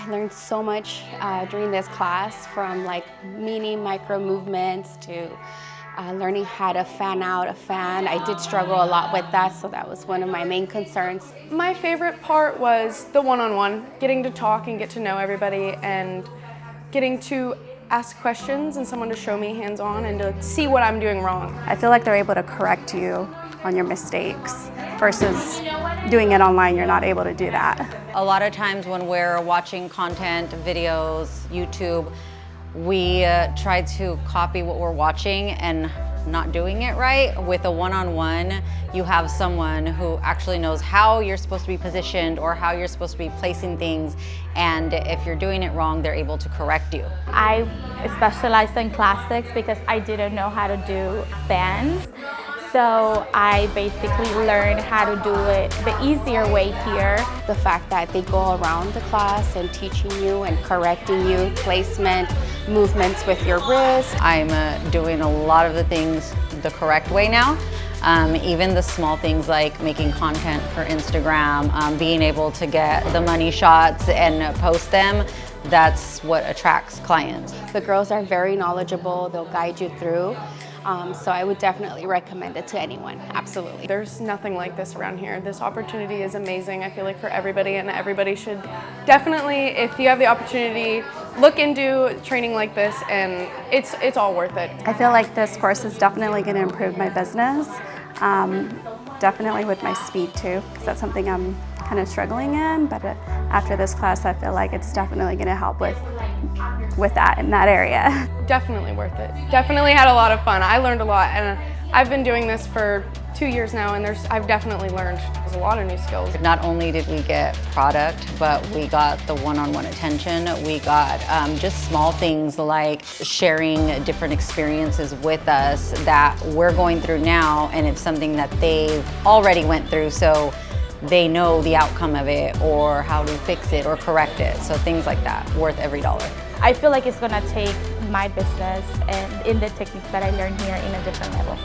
I learned so much during this class, from like mini micro movements to learning how to fan out a fan. I did struggle a lot with that, so that was one of my main concerns. My favorite part was the one-on-one, getting to talk and get to know everybody and getting to ask questions and someone to show me hands-on and to see what I'm doing wrong. I feel like they're able to correct you on your mistakes versus doing it online, you're not able to do that. A lot of times when we're watching content, videos, YouTube, we try to copy what we're watching and not doing it right. With a one-on-one, you have someone who actually knows how you're supposed to be positioned or how you're supposed to be placing things, and if you're doing it wrong, they're able to correct you. I specialized in classics because I didn't know how to do fans. So I basically learned how to do it the easier way here. The fact that they go around the class and teaching you and correcting you, placement, movements with your wrist. I'm doing a lot of the things the correct way now. Even the small things like making content for Instagram, being able to get the money shots and post them, that's what attracts clients. The girls are very knowledgeable, they'll guide you through. So I would definitely recommend it to anyone, absolutely. There's nothing like this around here. This opportunity is amazing, I feel like, for everybody, and everybody should definitely, if you have the opportunity, look into training like this, and it's all worth it. I feel like this course is definitely going to improve my business, definitely with my speed too, because that's something I'm kind of struggling in, but after this class I feel like it's definitely going to help with that in that area. Definitely worth it. Definitely had a lot of fun. I learned a lot, and I've been doing this for 2 years now, and I've definitely learned a lot of new skills. Not only did we get product, but we got the one-on-one attention. We got just small things like sharing different experiences with us that we're going through now, and it's something that they've already went through, so they know the outcome of it or how to fix it or correct it. So things like that, worth every dollar. I feel like it's gonna take my business and in the techniques that I learned here in a different level.